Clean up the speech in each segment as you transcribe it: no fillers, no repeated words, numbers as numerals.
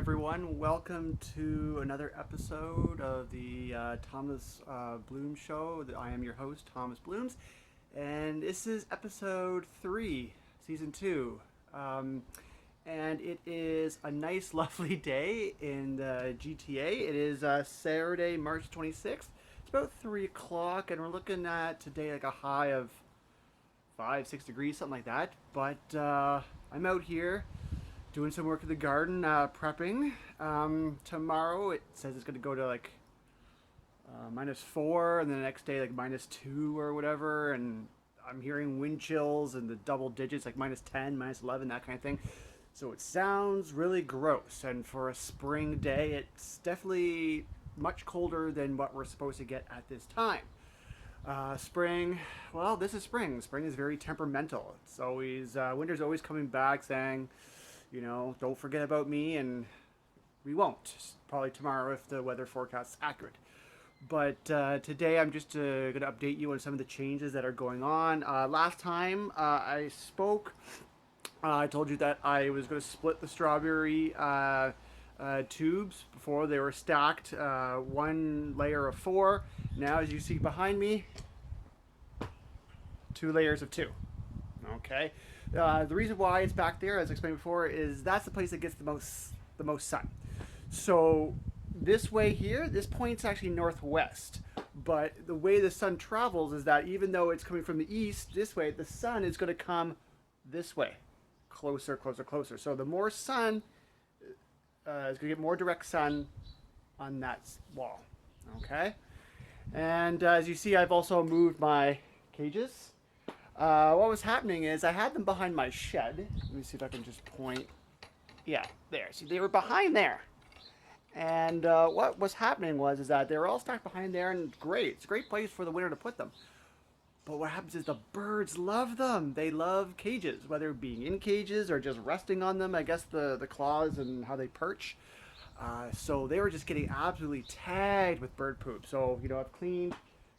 everyone. Welcome to another episode of the Thomas Bloom Show. I am your host, Thomas Blooms, and this is episode 3, season 2. And it is a nice, lovely day in the GTA. It is Saturday, March 26th. It's about 3 o'clock, and we're looking at today like a high of 5-6 degrees, something like that. But I'm out here doing some work in the garden, prepping. Tomorrow it says it's going to go to like -4, and then the next day like -2 or whatever. And I'm hearing wind chills and the double digits, like -10, -11, that kind of thing. So it sounds really gross. And for a spring day, it's definitely much colder than what we're supposed to get at this time. Spring, well, this is spring. Spring is very temperamental. It's always, winter's always coming back saying, you know, don't forget about me, and we won't. Probably tomorrow if the weather forecast is accurate. But today I'm just going to update you on some of the changes that are going on. Last time I spoke, I told you that I was going to split the strawberry tubes before they were stacked, one layer of 4. Now, as you see behind me, 2 layers of 2. Okay. The reason why it's back there, as I explained before, is that's the place that gets the most sun. So this way here, this point's actually northwest. But the way the sun travels is that even though it's coming from the east, this way, the sun is going to come this way. Closer, closer, closer. So the more sun, is going to get more direct sun on that wall. Okay? And as you see, I've also moved my cages. What was happening is I had them behind my shed. Let me see if I can just point. Yeah, there. See, they were behind there. And what was happening is that they were all stacked behind there, and great. It's a great place for the winter to put them. But what happens is the birds love them. They love cages, whether being in cages or just resting on them. I guess the claws and how they perch. So they were just getting absolutely tagged with bird poop. So, you know, I've cleaned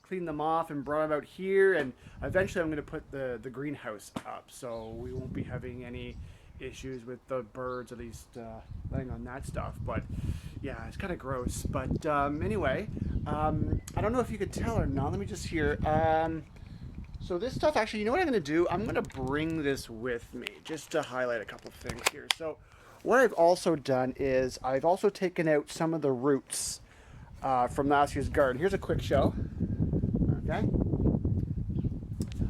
them off and brought them out here, and eventually I'm going to put the greenhouse up, so we won't be having any issues with the birds, at least laying on that stuff. But yeah, it's kind of gross. But anyway, I don't know if you could tell or not. Let me just hear. So this stuff, actually, you know what I'm going to do? I'm going to bring this with me just to highlight a couple of things here. So what I've also done is I've also taken out some of the roots from last year's garden. Here's a quick show. Okay.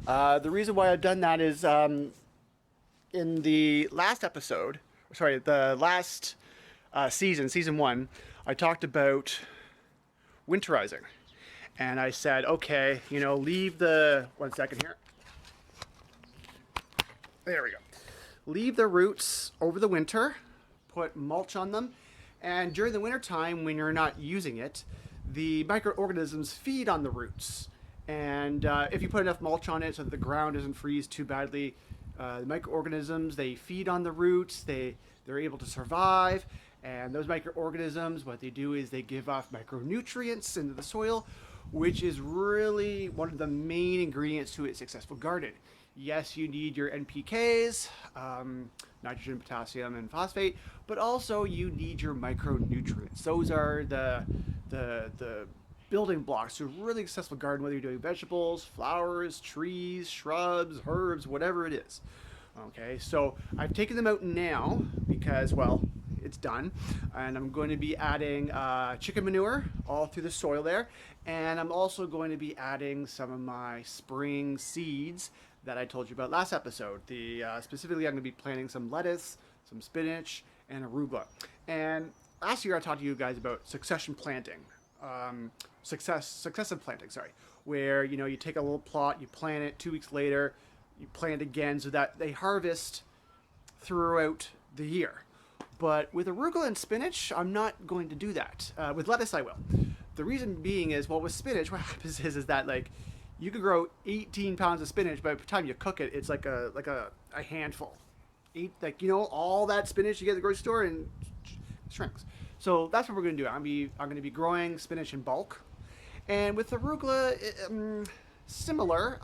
The reason why I've done that is in the last episode, sorry, the last season 1, I talked about winterizing. And I said, okay, you know, leave the, 1 second here. There we go. Leave the roots over the winter, put mulch on them, and during the winter time when you're not using it, the microorganisms feed on the roots. And if you put enough mulch on it so that the ground doesn't freeze too badly, the microorganisms, they feed on the roots, they're able to survive, and those microorganisms, what they do is they give off micronutrients into the soil, which is really one of the main ingredients to a successful garden. Yes, you need your NPKs, nitrogen, potassium, and phosphate, but also you need your micronutrients. Those are the building blocks to a really successful garden, whether you're doing vegetables, flowers, trees, shrubs, herbs, whatever it is. Okay, so I've taken them out now because, well, it's done, and I'm going to be adding chicken manure all through the soil there, and I'm also going to be adding some of my spring seeds that I told you about last episode. Specifically, I'm going to be planting some lettuce, some spinach, and arugula. And last year I talked to you guys about successive planting, where, you know, you take a little plot, you plant it, 2 weeks later you plant again, so that they harvest throughout the year. But with arugula and spinach, I'm not going to do that. With lettuce, I will. The reason being is, well, with spinach, what happens is that, like, you could grow 18 pounds of spinach, but by the time you cook it, it's like a handful. Like, you know, all that spinach you get at the grocery store and shrinks. So that's what we're going to do. I'm going to be growing spinach in bulk. And with arugula, similar.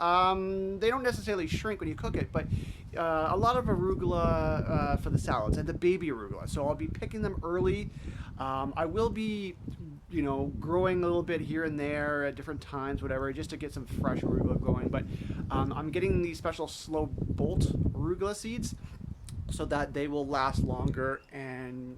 They don't necessarily shrink when you cook it, but a lot of arugula for the salads and the baby arugula. So I'll be picking them early. I will be, growing a little bit here and there at different times, whatever, just to get some fresh arugula going. But I'm getting these special slow bolt arugula seeds so that they will last longer and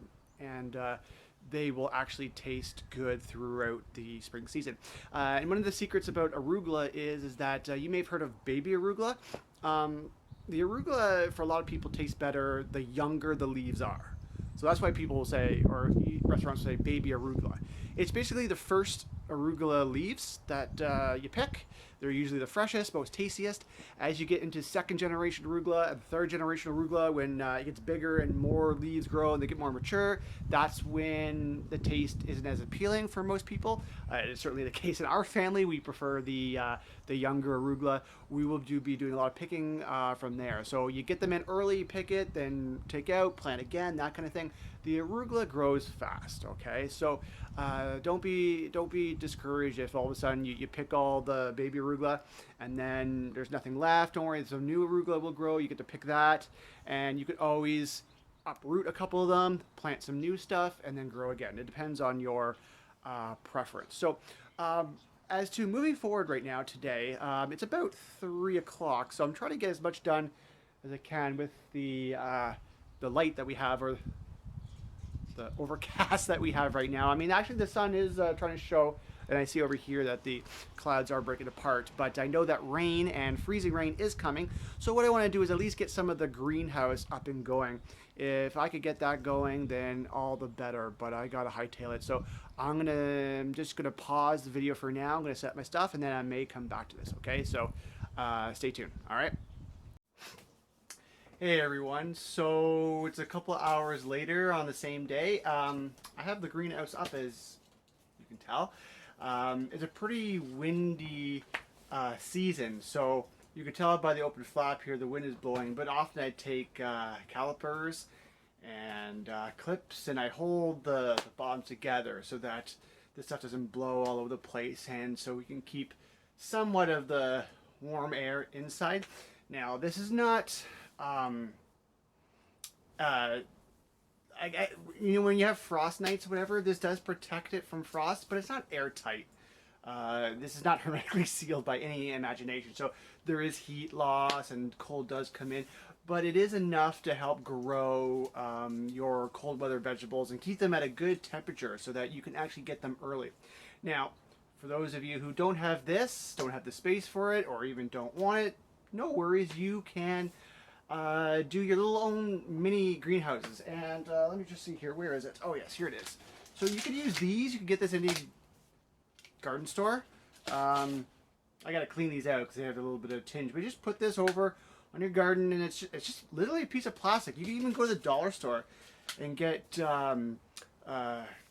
they will actually taste good throughout the spring season. And one of the secrets about arugula is that you may have heard of baby arugula. The arugula for a lot of people tastes better the younger the leaves are. So that's why people will say, or restaurants say, baby arugula. It's basically the first arugula leaves that you pick. They're usually the freshest, most tastiest. As you get into second generation arugula and third generation arugula, when it gets bigger and more leaves grow and they get more mature, that's when the taste isn't as appealing for most people. It's certainly the case in our family. We prefer the younger arugula. We will be doing a lot of picking from there. So you get them in early, pick it, then take out, plant again, that kind of thing. The arugula grows fast. Okay, so don't be discouraged if all of a sudden you pick all the baby arugula and then there's nothing left. Don't worry, some new arugula will grow. You get to pick that, and you could always uproot a couple of them, plant some new stuff, and then grow again. It depends on your preference. So as to moving forward right now today, it's about 3 o'clock, so I'm trying to get as much done as I can with the light that we have, or the overcast that we have right now. I mean, actually the sun is trying to show, and I see over here that the clouds are breaking apart, but I know that rain and freezing rain is coming. So what I want to do is at least get some of the greenhouse up and going. If I could get that going, then all the better, but I gotta hightail it. So I'm just gonna pause the video for now. I'm gonna set my stuff and then I may come back to this. Okay, so stay tuned. All right. Hey everyone, so it's a couple hours later on the same day. I have the greenhouse up, as you can tell. It's a pretty windy season, so you can tell by the open flap here the wind is blowing, but often I take calipers and clips and I hold the bottom together so that the stuff doesn't blow all over the place, and so we can keep somewhat of the warm air inside. Now this is not when you have frost nights or whatever, this does protect it from frost, but it's not airtight. This is not hermetically sealed by any imagination, so there is heat loss and cold does come in, but it is enough to help grow your cold weather vegetables and keep them at a good temperature so that you can actually get them early. Now, for those of you who don't have this, don't have the space for it, or even don't want it, no worries, you can do your little own mini greenhouses. And let me just see here, where is it? Oh yes, here it is. So you could use these. You can get this in any garden store. I gotta clean these out because they have a little bit of tinge, but you just put this over on your garden, and it's just literally a piece of plastic. You can even go to the dollar store and get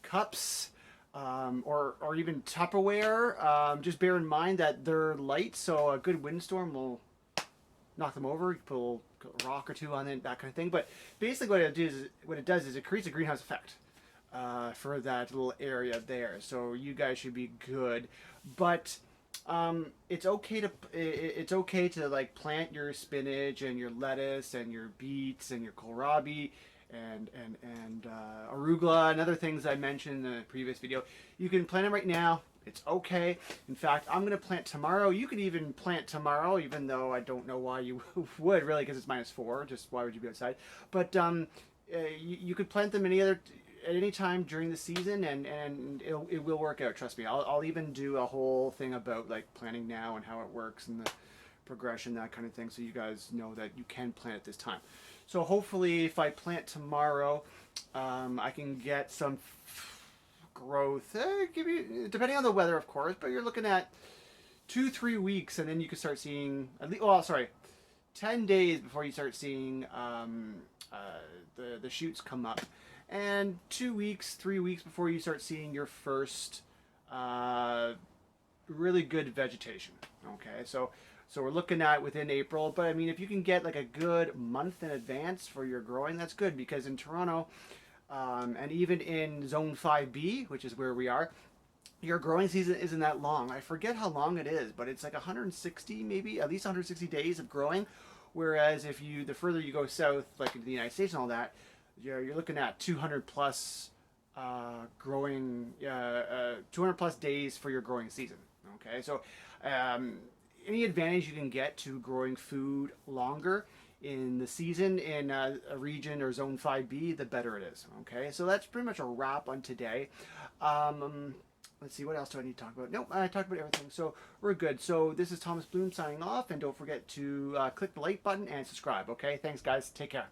cups or even Tupperware. Just bear in mind that they're light, so a good windstorm will knock them over. You put a little rock or two on it, that kind of thing. But basically what it does is it creates a greenhouse effect for that little area there. So you guys should be good. But it's okay to like plant your spinach and your lettuce and your beets and your kohlrabi and arugula and other things I mentioned in the previous video. You can plant them right now. It's okay. In fact, I'm going to plant tomorrow. You could even plant tomorrow, even though I don't know why you would, really, because it's -4. Just why would you be outside? But you could plant them at any time during the season, and it will work out. Trust me. I'll even do a whole thing about like planting now and how it works and the progression, that kind of thing, so you guys know that you can plant at this time. So hopefully, if I plant tomorrow, I can get some growth, depending on the weather, of course, but you're looking at 2-3 weeks, and then you can start seeing 10 days before you start seeing the shoots come up, and 2 weeks, 3 weeks before you start seeing your first really good vegetation. Okay, so we're looking at within April, but I mean, if you can get like a good month in advance for your growing, that's good, because in Toronto, and even in Zone 5B, which is where we are, your growing season isn't that long. I forget how long it is, but it's like 160, maybe, at least 160 days of growing, Whereas if you, the further you go south, like into the United States and all that, you're looking at 200 plus 200 plus days for your growing season. Okay, so um, any advantage you can get to growing food longer in the season in a region or zone 5B, the better it is. Okay, so that's pretty much a wrap on today. Let's see, what else do I need to talk about? Nope, I talked about everything, so we're good. So this is Thomas Bloom signing off, and don't forget to click the like button and subscribe. Okay, thanks guys, take care.